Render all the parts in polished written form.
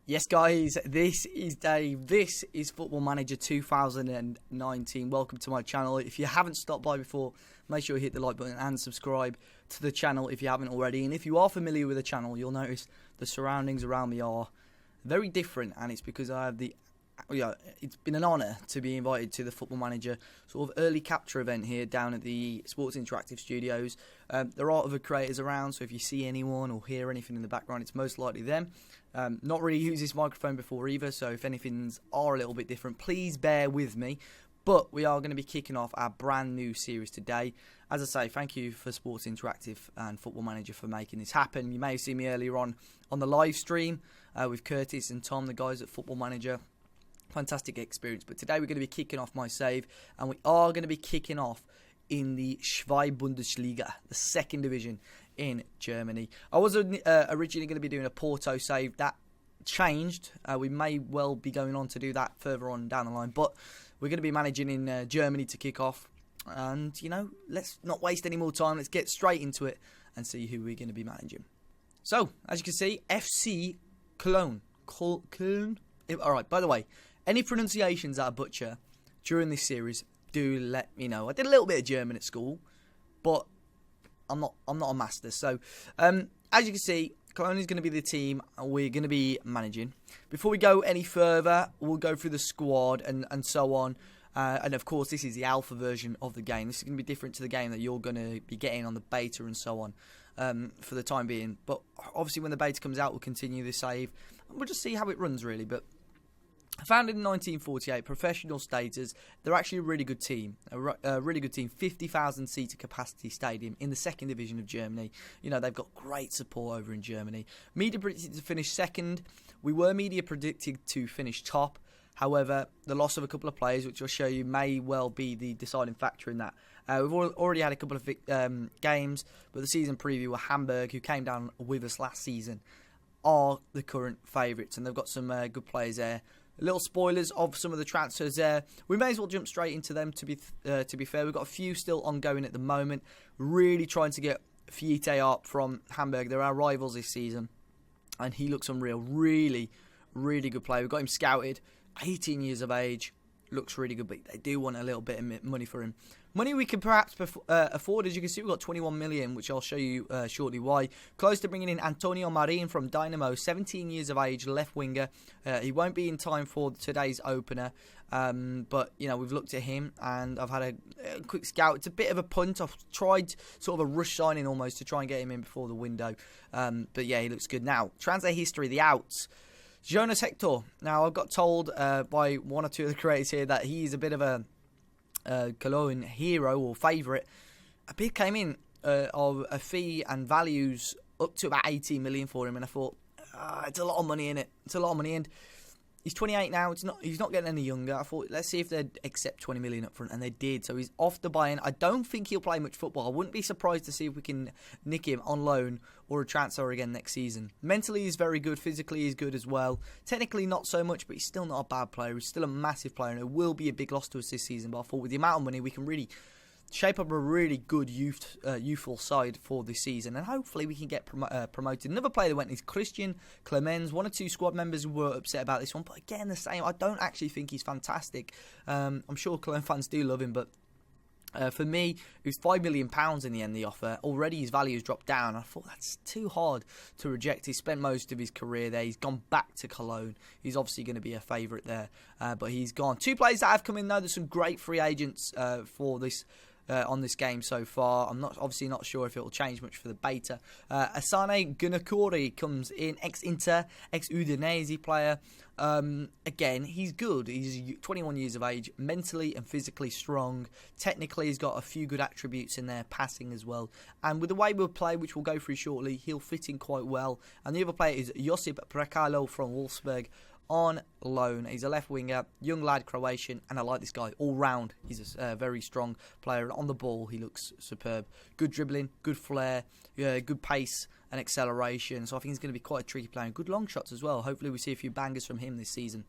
Yes, guys, this is Dave. This is Football Manager 2019. Welcome to my channel. If you haven't stopped by before, make sure you hit the like button and subscribe to the channel if you haven't already. And if you are familiar with the channel, you'll notice the surroundings around me are very different, and it's because I have it's been an honour to be invited to the Football Manager sort of early capture event here down at the Sports Interactive Studios. There are other creators around, so if you see anyone or hear anything in the background, it's most likely them. Not really used this microphone before either, so if anything's are a little bit different, please bear with me. But we are going to be kicking off our brand new series today. As I say, thank you for Sports Interactive and Football Manager for making this happen. You may have seen me earlier on the live stream with Curtis and Tom, the guys at Football Manager. Fantastic experience. But today we're going to be kicking off my save, and we are going to be kicking off in the Zweite Bundesliga, the second division in Germany. I was originally going to be doing a Porto save. That changed. We may well be going on to do that further on down the line, but we're going to be managing in Germany to kick off. And, you know, let's not waste any more time. Let's get straight into it and see who we're going to be managing. So, as you can see, FC Koln. Köln. Alright, by the way, any pronunciations that I butcher during this series, do let me know. I did a little bit of German at school, but I'm not a master. So, as you can see, Cologne is going to be the team we're going to be managing. Before we go any further, we'll go through the squad and so on. And of course, this is the alpha version of the game. This is going to be different to the game that you're going to be getting on the beta and so on for the time being. But obviously, when the beta comes out, we'll continue the save. We'll just see how it runs, really. But founded in 1948, professional status. They're actually a really good team. A really good team. 50,000 seater capacity stadium in the second division of Germany. You know, they've got great support over in Germany. Media predicted to finish second. We were media predicted to finish top. However, the loss of a couple of players, which I'll show you, may well be the deciding factor in that. We've already had a couple of games, but the season preview were Hamburg, who came down with us last season, are the current favourites, and they've got some good players there. Little spoilers of some of the transfers there. We may as well jump straight into them, to be fair. We've got a few still ongoing at the moment. Really trying to get Fiete up from Hamburg. They're our rivals this season, and he looks unreal. Really, really good player. We've got him scouted. 18 years of age. Looks really good, but they do want a little bit of money for him. Money we can perhaps afford. As you can see, we've got 21 million, which I'll show you shortly why. Close to bringing in Antonio Marin from Dynamo, 17 years of age, left winger. He won't be in time for today's opener, but you know, we've looked at him, and I've had a quick scout. It's a bit of a punt. I've tried sort of a rush signing almost to try and get him in before the window, but yeah, he looks good. Now, translate history, the outs. Jonas Hector. Now, I've got told by one or two of the creators here that he's a bit of a Cologne hero or favourite. A bid came in of a fee and values up to about 18 million for him, and I thought, it's a lot of money in it. It's a lot of money, and he's 28 now. He's not getting any younger. I thought, let's see if they'd accept 20 million up front, and they did. So he's off the buy-in. I don't think he'll play much football. I wouldn't be surprised to see if we can nick him on loan or a transfer again next season. Mentally, he's very good. Physically, he's good as well. Technically, not so much, but he's still not a bad player. He's still a massive player, and it will be a big loss to us this season. But I thought with the amount of money, we can really shape up a really good youthful side for this season, and hopefully we can get promoted. Another player that went is Christian Klemenz. One or two squad members were upset about this one, but again, the same. I don't actually think he's fantastic. I'm sure Cologne fans do love him, but for me, it was £5 million in the end, the offer. Already his value has dropped down. I thought that's too hard to reject. He spent most of his career there. He's gone back to Cologne. He's obviously going to be a favourite there, but he's gone. Two players that have come in, though. There's some great free agents for this on this game so far. I'm obviously not sure if it will change much for the beta. Asane Gunakori comes in, ex-Inter, ex-Udinese player. Again, he's good. He's 21 years of age, mentally and physically strong. Technically, he's got a few good attributes in there, passing as well. And with the way we'll play, which we'll go through shortly, he'll fit in quite well. And the other player is Josip Prekalo from Wolfsburg, on loan. He's a left winger, young lad, Croatian, and I like this guy all round. He's a very strong player. On the ball, he looks superb. Good dribbling, good flair, good pace and acceleration. So I think he's going to be quite a tricky player. Good long shots as well. Hopefully we see a few bangers from him this season.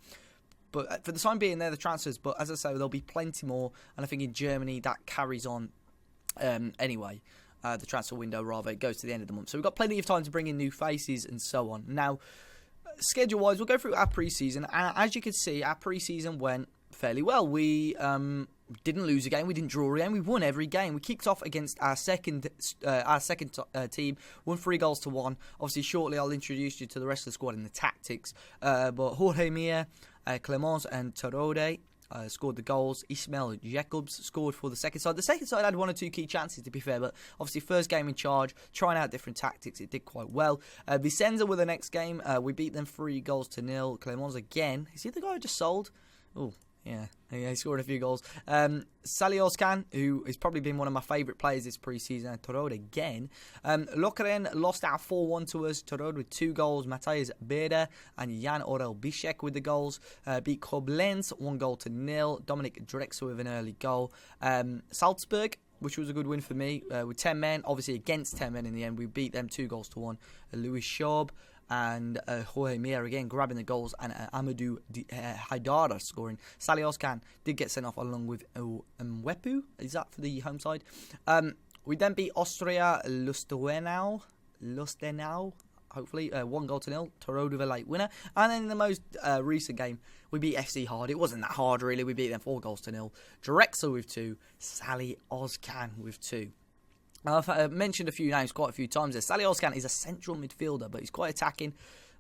But for the time being, they're the transfers. But as I say, there'll be plenty more. And I think in Germany, that carries on anyway. The transfer window, rather, it goes to the end of the month. So we've got plenty of time to bring in new faces and so on. Now, schedule-wise, we'll go through our preseason. And as you can see, our preseason went fairly well. We didn't lose a game. We didn't draw a game. We won every game. We kicked off against our second team, won 3-1. Obviously, shortly I'll introduce you to the rest of the squad and the tactics. But Jorge Mir, Klemenz and Torode scored the goals. Ismail Jacobs scored for the second side. The second side had 1 or 2 key chances, to be fair, but obviously first game in charge, trying out different tactics, it did quite well. Vicenza were the next game. We beat them 3-0. Klemenz again. Is he the guy who just sold? Oh, yeah, he scored a few goals. Salioscan, who has probably been one of my favourite players this pre-season, and Torode again. Lokeren lost out 4-1 to us. Torode with 2 goals. Matthias Beda and Jan Orel Bishek with the goals. Beat Koblenz 1-0. Dominic Drexler with an early goal. Salzburg, which was a good win for me, with 10 men, obviously against 10 men in the end. We beat them 2-1. Louis Schaub and Jorge Mir again grabbing the goals, and Amadou Haidara scoring. Salioscan did get sent off along with Mwepu. Is that for the home side? We then beat Austria Lustenau, hopefully 1-0. Torode with a late winner. And then in the most recent game, we beat FC hard. It wasn't that hard really. We beat them 4-0. Drexler with 2, Salioscan with 2. I've mentioned a few names quite a few times there. Salioscan is a central midfielder, but he's quite attacking.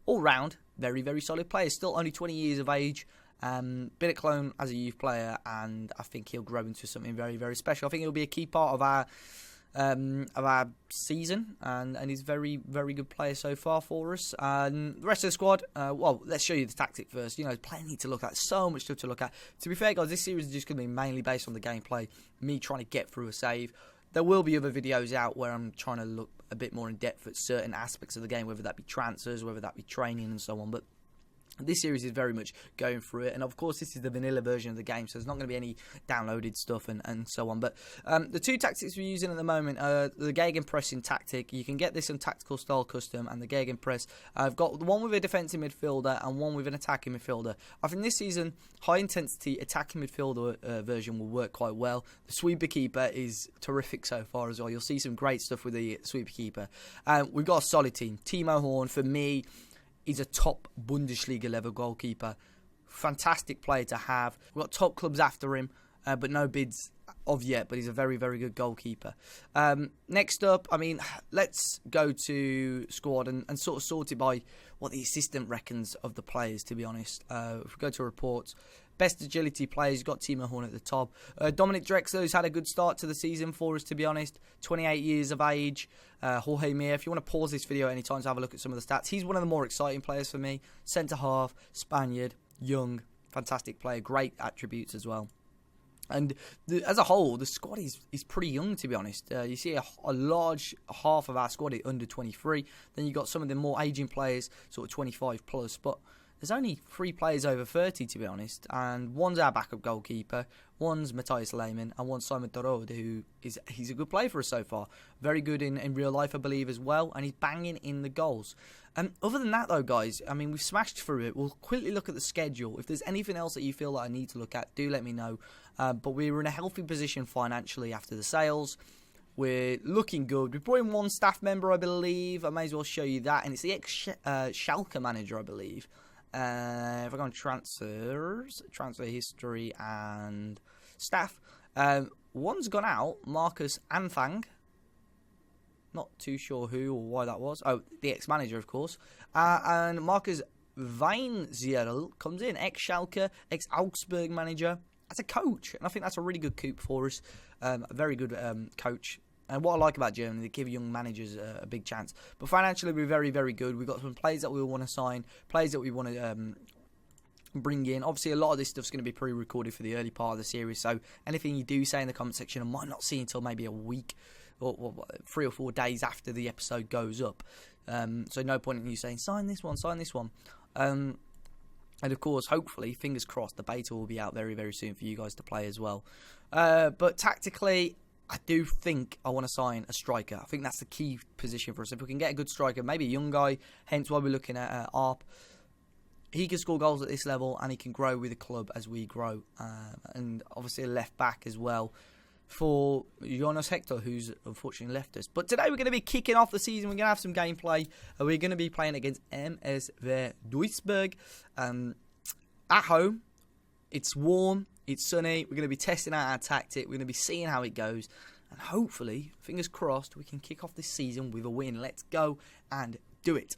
All round, very, very solid player. Still only 20 years of age. Been at Cologne as a youth player, and I think he'll grow into something very, very special. I think he'll be a key part of our season, and he's very, very good player so far for us. And the rest of the squad, well, let's show you the tactic first. You know, plenty to look at, so much stuff to look at. To be fair, guys, this series is just going to be mainly based on the gameplay, me trying to get through a save. There will be other videos out where I'm trying to look a bit more in depth at certain aspects of the game, whether that be transfers, whether that be training and so on. But this series is very much going through it, and of course this is the vanilla version of the game, so there's not going to be any downloaded stuff and so on. But the 2 tactics we're using at the moment are the gegenpressing tactic. You can get this on Tactical Style Custom and the gegenpress. I've got the one with a defensive midfielder and one with an attacking midfielder. I think this season high intensity attacking midfielder version will work quite well. The sweeper keeper is terrific so far as well. You'll see some great stuff with the sweeper keeper. We've got a solid team. Timo Horn, for me, he's a top Bundesliga level goalkeeper. Fantastic player to have. We've got top clubs after him, but no bids of yet, but he's a very, very good goalkeeper. Next up, I mean, let's go to squad and sort of sort it by what the assistant reckons of the players, to be honest. If we go to reports, best agility players, you've got Timo Horn at the top. Dominic Drexler, who's had a good start to the season for us, to be honest. 28 years of age. Jorge Mir, if you want to pause this video anytime to have a look at some of the stats, he's one of the more exciting players for me. Centre-half, Spaniard, young, fantastic player, great attributes as well. And as a whole, the squad is pretty young, to be honest. You see a large half of our squad is under 23. Then you've got some of the more aging players, sort of 25 plus. But there's only 3 players over 30, to be honest. And one's our backup goalkeeper, one's Matthias Lehmann, and one's Simon Torode, he's a good player for us so far. Very good in real life, I believe, as well. And he's banging in the goals. Other than that, though, guys, I mean, we've smashed through it. We'll quickly look at the schedule. If there's anything else that you feel that I need to look at, do let me know. But we were in a healthy position financially after the sales. We're looking good. We brought in 1 staff member, I believe. I may as well show you that. And it's the ex-Schalke manager, I believe. If I go on transfers, transfer history and staff. One's gone out, Marcus Anfang. Not too sure who or why that was. Oh, the ex-manager, of course. And Marcus Weinzierl comes in, ex-Schalke, ex-Augsburg manager, as a coach. And I think that's a really good coup for us. A very good coach. And what I like about Germany, they give young managers a big chance. But financially, we're very, very good. We've got some players that we want to sign, players that we want to bring in. Obviously, a lot of this stuff's going to be pre-recorded for the early part of the series. So anything you do say in the comment section, I might not see until maybe a week or 3 or 4 days after the episode goes up. So no point in you saying, sign this one, sign this one. And of course, hopefully, fingers crossed, the beta will be out very, very soon for you guys to play as well. But tactically, I do think I want to sign a striker. I think that's the key position for us. If we can get a good striker, maybe a young guy, hence why we're looking at ARP. He can score goals at this level and he can grow with the club as we grow. And obviously a left back as well. for Jonas Hector, who's unfortunately left us. But today we're going to be kicking off the season. We're going to have some gameplay. We're going to be playing against MSV Duisburg at home. It's warm. It's sunny. We're going to be testing out our tactic. We're going to be seeing how it goes. And hopefully, fingers crossed, we can kick off this season with a win. Let's go and do it.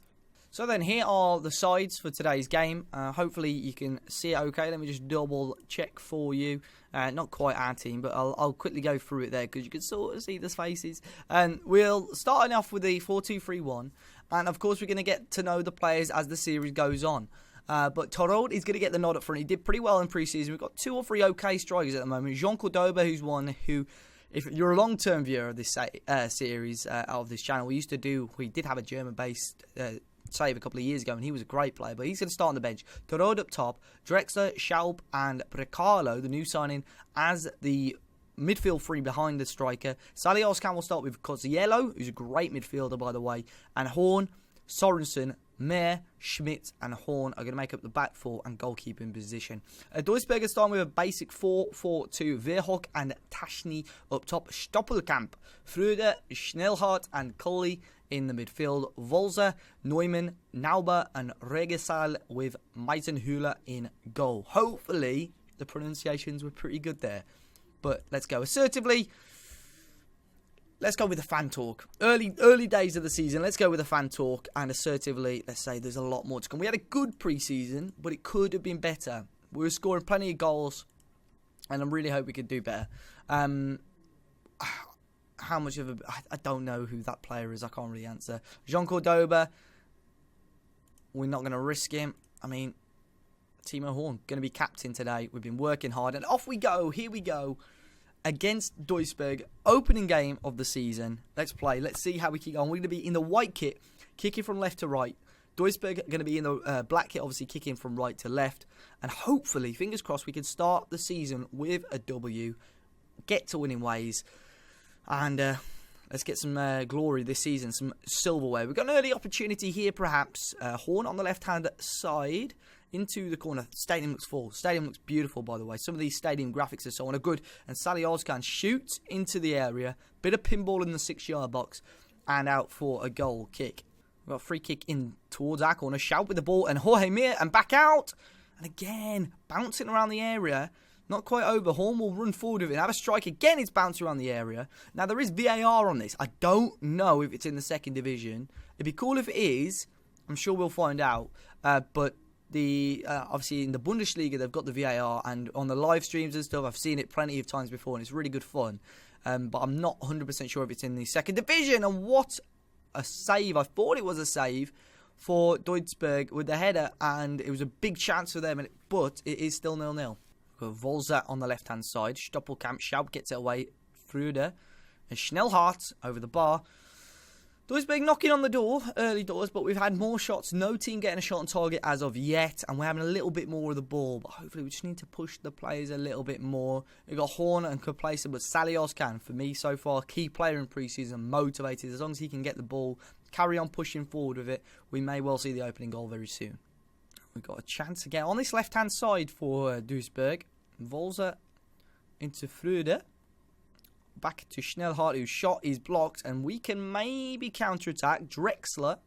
So then here are the sides for today's game. Hopefully you can see it okay. Let me just double check for you. Not quite our team, but I'll quickly go through it there because you can sort of see the faces. And we'll start off with the 4-2-3-1. And of course we're going to get to know the players as the series goes on. But Torod is going to get the nod up front. He did pretty well in pre-season. We've got 2 or 3 okay strikers at the moment. Jean Cordoba, who's one who, if you're a long-term viewer of this series of this channel, we did have a German-based save a couple of years ago, and he was a great player, but he's going to start on the bench. Torod up top, Drexler, Schaub, and Precalo, the new signing, as the midfield three behind the striker. Sally Oskan will start with Coziello, who's a great midfielder, by the way, and Horn, Sorensen, Mayer, Schmidt, and Horn are going to make up the back four and goalkeeping position. Duisburg is starting with a basic 4-4-2. Verhoek and Taschny up top. Stoppelkamp, Fröde, Schnellhardt, and Cully in the midfield. Volzer, Neumann, Nauber, and Regesal with Meisenhüller in goal. Hopefully, the pronunciations were pretty good there. But let's go assertively. Let's go with the fan talk. Early days of the season, let's go with the fan talk. And assertively, let's say there's a lot more to come. We had a good pre-season, but it could have been better. We were scoring plenty of goals, and I really hope we could do better. How much of I don't know who that player is. I can't really answer. Jean Cordoba, we're not going to risk him. I mean, Timo Horn, going to be captain today. We've been working hard, and off we go. Here we go. Against Duisburg, opening game of the season. Let's play. Let's see how we keep on. We're going to be in the white kit, kicking from left to right. Duisburg are going to be in the black kit, obviously kicking from right to left. And hopefully, fingers crossed, we can start the season with a W, get to winning ways, and let's get some glory this season, some silverware. We've got an early opportunity here, perhaps. Horn on the left-hand side. Into the corner. Stadium looks full. Stadium looks beautiful, by the way. Some of these stadium graphics and so on are good. And Sally Ozkan shoots into the area. Bit of pinball in the 6-yard box. And out for a goal kick. We've got a free kick in towards our corner. Shout with the ball. And Jorge Mir. And back out. And again, bouncing around the area. Not quite over. Horn will run forward with it. And have a strike. Again, it's bouncing around the area. Now, there is VAR on this. I don't know if it's in the second division. It'd be cool if it is. I'm sure we'll find out. But obviously in the Bundesliga they've got the VAR, and on the live streams and stuff I've seen it plenty of times before, and it's really good fun. But I'm not 100% sure if it's in the second division. And what a save! I thought it was a save for Duisburg with the header, and it was a big chance for them. But it is still 0-0. We've got Volzer on the left hand side. Stoppelkamp, Schaub gets it away. Fröde and Schnellhardt over the bar. Duisburg knocking on the door, early doors, but we've had more shots. No team getting a shot on target as of yet, and we're having a little bit more of the ball. But hopefully we just need to push the players a little bit more. We've got Horn and Complacent, but Sally Ozkan, for me so far, key player in pre-season, motivated. As long as he can get the ball, carry on pushing forward with it, we may well see the opening goal very soon. We've got a chance again on this left-hand side for Duisburg. Volzer into Fröde. Back to Schnellhardt, whose shot is blocked, and we can maybe counter-attack. Drexler.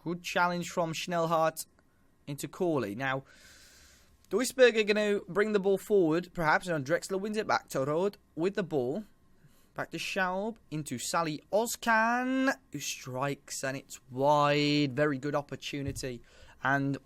Good challenge from Schnellhardt into Corley. Now, Duisburg are going to bring the ball forward, perhaps, and Drexler wins it back to Rod with the ball. Back to Schaub, into Sally Ozkan, who strikes, and it's wide. Very good opportunity. And,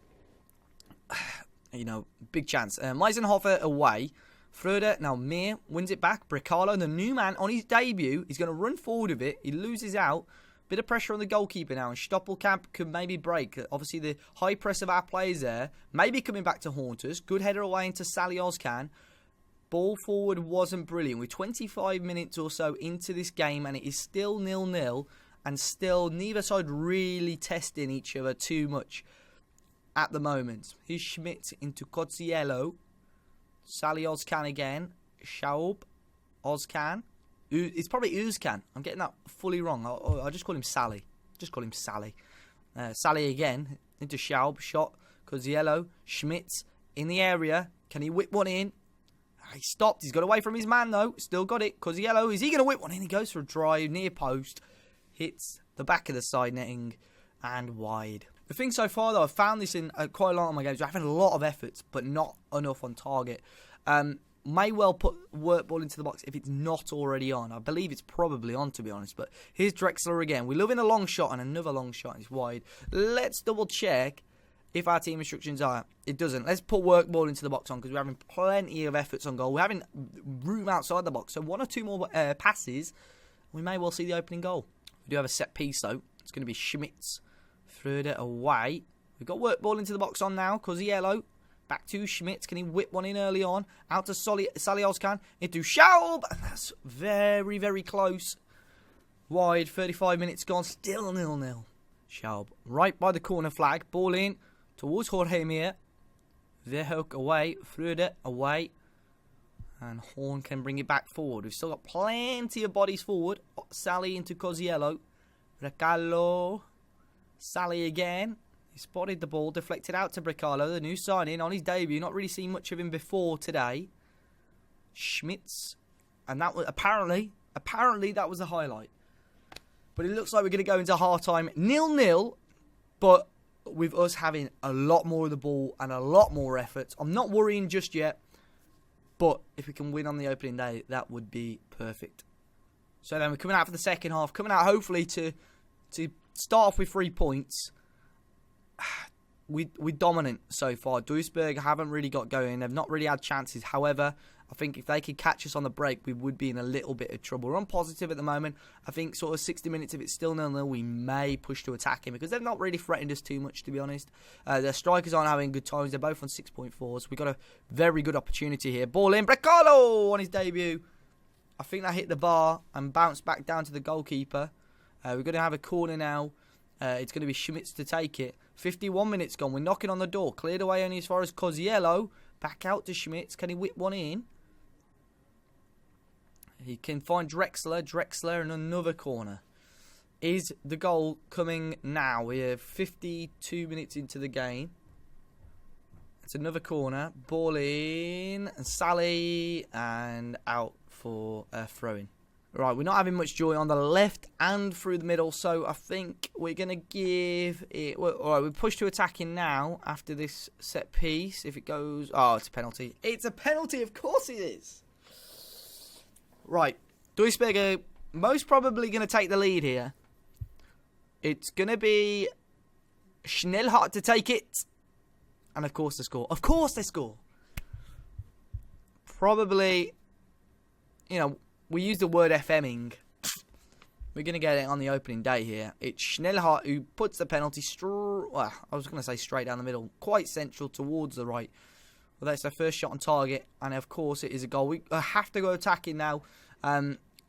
big chance. Meisenhofer away. Fröde, now Mir wins it back. Precalo, the new man, on his debut, he's going to run forward with it. He loses out. Bit of pressure on the goalkeeper now, and Stoppelkamp could maybe break. Obviously, the high press of our players there. Maybe coming back to haunt us. Good header away into Sally Ozkan. Ball forward wasn't brilliant. We're 25 minutes or so into this game, and it is still 0-0. And still, neither side really testing each other too much at the moment. Here's Schmidt into Coziello. Sally Ozkan again. Schaub. Ozkan. It's probably Uzkan. I'm getting that fully wrong. I'll just call him Sally. Sally again. Into Schaub. Shot. Coziello. Schmidt in the area. Can he whip one in? He stopped. He's got away from his man, though. Still got it. Cosiello, is he going to whip one in? He goes for a drive, near post. Hits the back of the side netting and wide. The thing so far, though, I've found this in quite a lot of my games. I've had a lot of efforts, but not enough on target. May well put work ball into the box if it's not already on. I believe it's probably on, to be honest. But here's Drexler again. We're loving a long shot and another long shot. It's wide. Let's double check if our team instructions are. It doesn't. Let's put work ball into the box on because we're having plenty of efforts on goal. We're having room outside the box. So one or two more passes, we may well see the opening goal. We do have a set piece, though. It's going to be Schmitz. Third it away. We've got work ball into the box on now. Cosiello. Back to Schmitz. Can he whip one in early on? Out to Salioscan. Into Schaub. And that's very, very close. Wide. 35 minutes gone. Still 0-0. Schaub right by the corner flag. Ball in towards Jorge Mir. Verhoek away. Freude away. And Horn can bring it back forward. We've still got plenty of bodies forward. Sally into Cosiello. Recallo. Sally again. He spotted the ball, deflected out to Bricalo, the new signing on his debut. Not really seen much of him before today. Schmitz. And that was apparently that was the highlight. But it looks like we're going to go into half-time 0-0. But with us having a lot more of the ball and a lot more efforts. I'm not worrying just yet. But if we can win on the opening day, that would be perfect. So then we're coming out for the second half. Coming out hopefully to start off with 3 points. We're dominant so far. Duisburg haven't really got going. They've not really had chances. However, I think if they could catch us on the break, we would be in a little bit of trouble. We're on positive at the moment. I think sort of 60 minutes, if it's still 0-0, we may push to attack him because they've not really threatened us too much, to be honest. Their strikers aren't having good times. They're both on 6.4s. We've got a very good opportunity here. Ball in. Brecalo on his debut. I think that hit the bar and bounced back down to the goalkeeper. We're going to have a corner now. It's going to be Schmitz to take it. 51 minutes gone. We're knocking on the door. Cleared away only as far as Cosiello. Back out to Schmitz. Can he whip one in? He can find Drexler. Drexler and another corner. Is the goal coming now? We're 52 minutes into the game. It's another corner. Ball in. And Sally. And out for a throw-in. Right, we're not having much joy on the left and through the middle, so I think we're going to give it... Well, all right, we push to attacking now after this set piece. If it goes... Oh, it's a penalty. It's a penalty, of course it is. Right, Duisburg are most probably going to take the lead here. It's going to be Schnellhardt to take it. And, of course, they score. Of course they score. Probably, you know... We use the word FMing. We're going to get it on the opening day here. It's Schnellhardt who puts the penalty well, I was going to say straight down the middle. Quite central towards the right. Well, that's their first shot on target. And, of course, it is a goal. We have to go attacking now.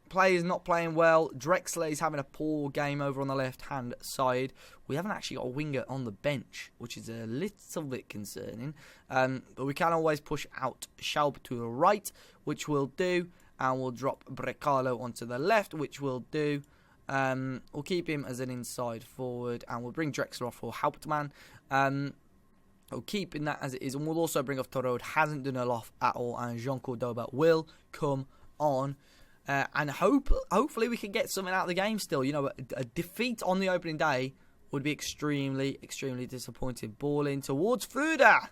Players not playing well. Drexler is having a poor game over on the left-hand side. We haven't actually got a winger on the bench, which is a little bit concerning. But we can always push out Schaub to the right, which we'll do. And we'll drop Brecalo onto the left, which we'll do. We'll keep him as an inside forward. And we'll bring Drexler off for Hauptmann. We'll keep in that as it is. And we'll also bring off Torode. Hasn't done a lot at all. And Jean Cordoba will come on. And hopefully we can get something out of the game still. You know, a defeat on the opening day would be extremely, extremely disappointing. Ball in towards Fuda.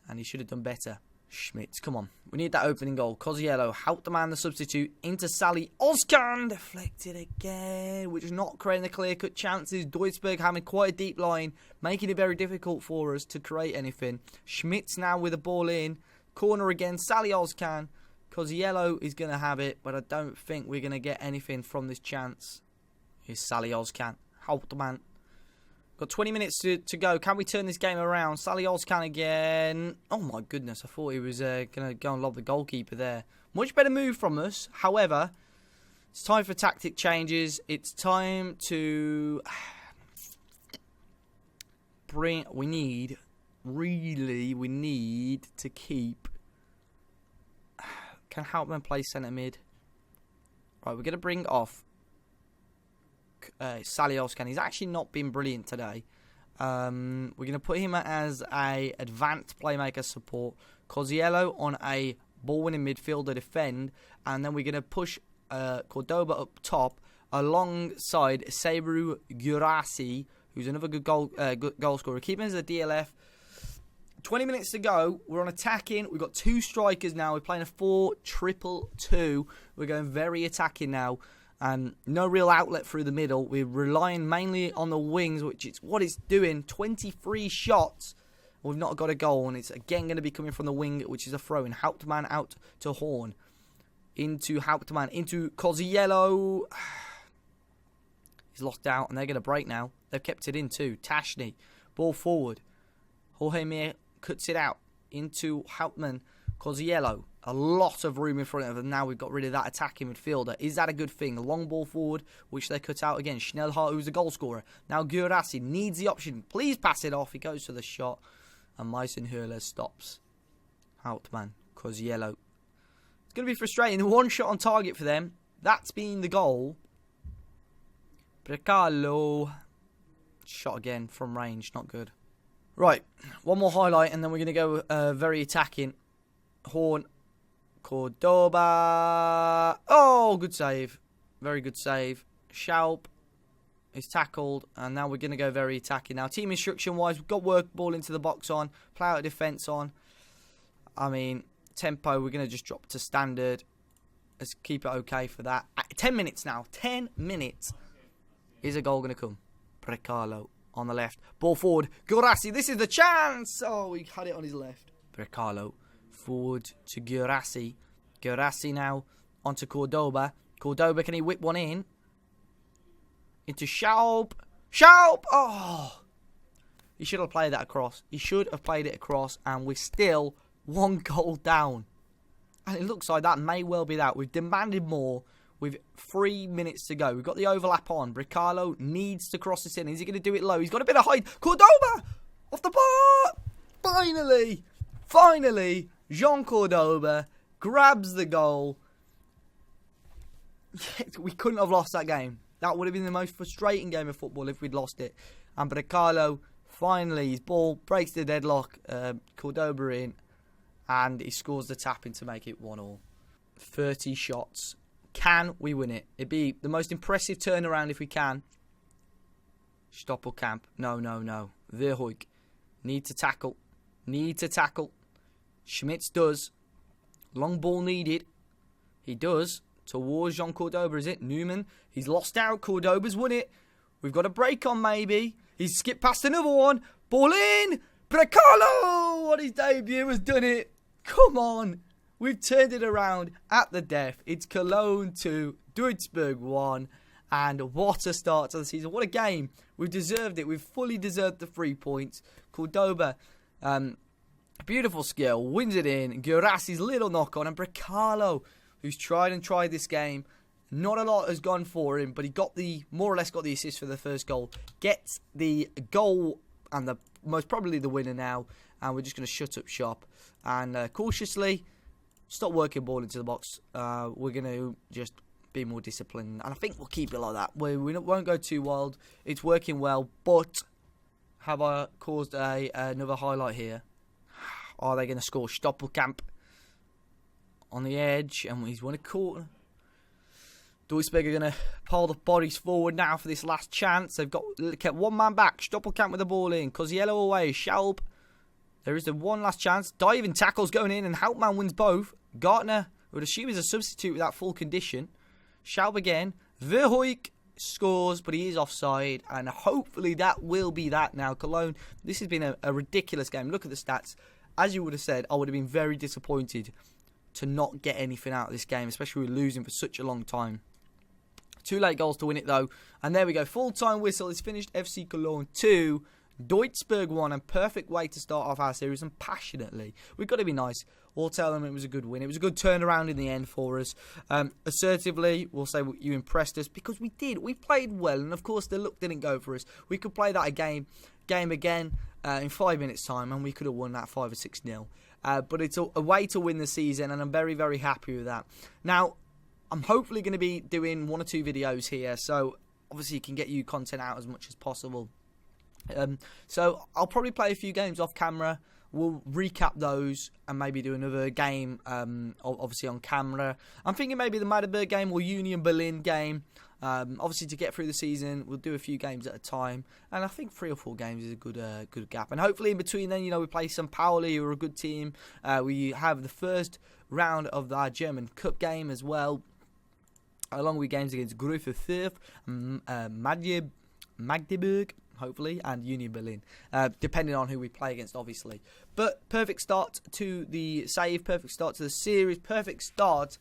And he should have done better. Schmitz, come on. We need that opening goal. Cosiello, Hauptmann, the substitute, into Sally. Ozcan, deflected again, which is not creating the clear-cut chances. Duisburg having quite a deep line, making it very difficult for us to create anything. Schmitz now with the ball in. Corner again, Sally Ozcan. Cosiello is going to have it, but I don't think we're going to get anything from this chance. Here's Sally Ozcan. Hauptmann. Got 20 minutes to go. Can we turn this game around? Sally Ozcan again. Oh my goodness. I thought he was going to go and lob the goalkeeper there. Much better move from us. However, it's time for tactic changes. It's time to bring... We need to keep... Can Hauptmann play centre mid? Right, we're going to bring off Sally Ozcan. He's actually not been brilliant today. We're going to put him as a advanced playmaker support. Cosiello on a ball winning midfielder defend, and then we're going to push Cordoba up top alongside Seru Gurasi, who's another good goal scorer. Keep him as a DLF. 20 minutes to go. We're on attacking. We've got 2 strikers now. We're playing a 4-2-2. We're going very attacking now. No real outlet through the middle. We're relying mainly on the wings, which is what it's doing. 23 shots. We've not got a goal, and it's again going to be coming from the wing, which is a throw-in. Hauptmann out to Horn. Into Hauptmann. Into Coziello. He's lost out, and they're going to break now. They've kept it in too. Tashny. Ball forward. Jorge Mir cuts it out into Hauptmann. Coziello. A lot of room in front of them. Now we've got rid of that attacking midfielder. Is that a good thing? A long ball forward, which they cut out again. Schnellhardt, who's a goal scorer. Now Gurasi needs the option. Please pass it off. He goes to the shot. And Meisenhöhler stops. Hauptmann. Coziello. It's going to be frustrating. The one shot on target for them. That's been the goal. Brecalo. Shot again from range. Not good. Right. One more highlight, and then we're going to go very attacking. Horn. Cordoba. Oh, good save. Very good save. Schaub is tackled, and now we're going to go very attacking. Now, team instruction-wise, we've got work ball into the box on, play out defence on. I mean, tempo, we're going to just drop to standard. Let's keep it okay for that. 10 minutes now. 10 minutes. Is a goal going to come? Brecalo on the left. Ball forward. Gurasi, this is the chance. Oh, he had it on his left. Brecalo forward to Gurasi. Gurasi now onto Cordoba. Cordoba, can he whip one in? Into Schaub. Schaub! Oh! He should have played that across. He should have played it across, and we're still 1 goal down. And it looks like that may well be that. We've demanded more with 3 minutes to go. We've got the overlap on. Brecalo needs to cross this in. Is he going to do it low? He's got a bit of height. Cordoba! Off the bar! Finally! Finally! Jean Cordoba grabs the goal. We couldn't have lost that game. That would have been the most frustrating game of football if we'd lost it. And Brecalo, finally, his ball breaks the deadlock. Cordoba in. And he scores the tap in to make it 1-1. 30 shots. Can we win it? It'd be the most impressive turnaround if we can. Stoppelkamp. No, no, no. Verhoek. Need to tackle. Need to tackle. Schmitz does. Long ball needed. He does. Towards Jean Cordoba, is it? Newman. He's lost out. Cordoba's won it. We've got a break on, maybe. He's skipped past another one. Ball in. Brecalo on his debut has done it. Come on. We've turned it around at the death. It's Cologne 2, Duisburg 1. And what a start to the season. What a game. We've deserved it. We've fully deserved the 3 points. Cordoba, beautiful skill. Wins it in. Gurasi's little knock on. And Brecalo, who's tried this game. Not a lot has gone for him, but he got more or less got the assist for the first goal. Gets the goal and most probably the winner now. And we're just going to shut up shop. And cautiously stop working ball into the box. We're going to just be more disciplined. And I think we'll keep it like that. We won't go too wild. It's working well. But have I caused another highlight here? Are they going to score? Stoppelkamp on the edge. And he's won a quarter. Duisburg are going to pile the bodies forward now for this last chance. They've kept one man back. Stoppelkamp with the ball in. Coziello away. Schaub. There is the one last chance. Diving tackles going in, and Hauptmann wins both. Gartner would assume he's a substitute without full condition. Schaub again. Verhoek scores, but he is offside, and hopefully that will be that now. Cologne, this has been a ridiculous game. Look at the stats. As you would have said, I would have been very disappointed to not get anything out of this game, especially with losing for such a long time. 2 late goals to win it, though. And there we go. Full-time whistle is finished. FC Koln 2. Duisburg 1, and perfect way to start off our series, and passionately. We've got to be nice. We'll tell them it was a good win. It was a good turnaround in the end for us. Assertively, we'll say you impressed us, because we did. We played well, and of course the luck didn't go for us. We could play that game again in 5 minutes' time, and we could have won that 5 or 6-0. But it's a way to win the season, and I'm very, very happy with that. Now, I'm hopefully going to be doing 1 or 2 videos here, so obviously you can get you content out as much as possible. So I'll probably play a few games off camera we'll recap those and maybe do another game, obviously on camera. I'm thinking maybe the Magdeburg game or Union Berlin game. Obviously, to get through the season, we'll do a few games at a time, and I think 3 or 4 games is a good gap. And hopefully, in between then, we play St. Pauli, who are a good team. We have the first round of our German Cup game as well, along with games against Greuther Fürth, Magdeburg, hopefully, and Union Berlin, depending on who we play against, obviously. But perfect start to the save, perfect start to the series, perfect start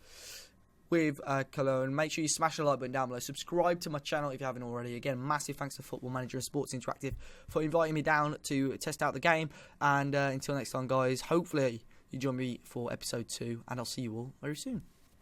with Köln. Make sure you smash the like button down below. Subscribe to my channel if you haven't already. Again, massive thanks to Football Manager and Sports Interactive for inviting me down to test out the game. And until next time, guys, hopefully you join me for episode 2, and I'll see you all very soon.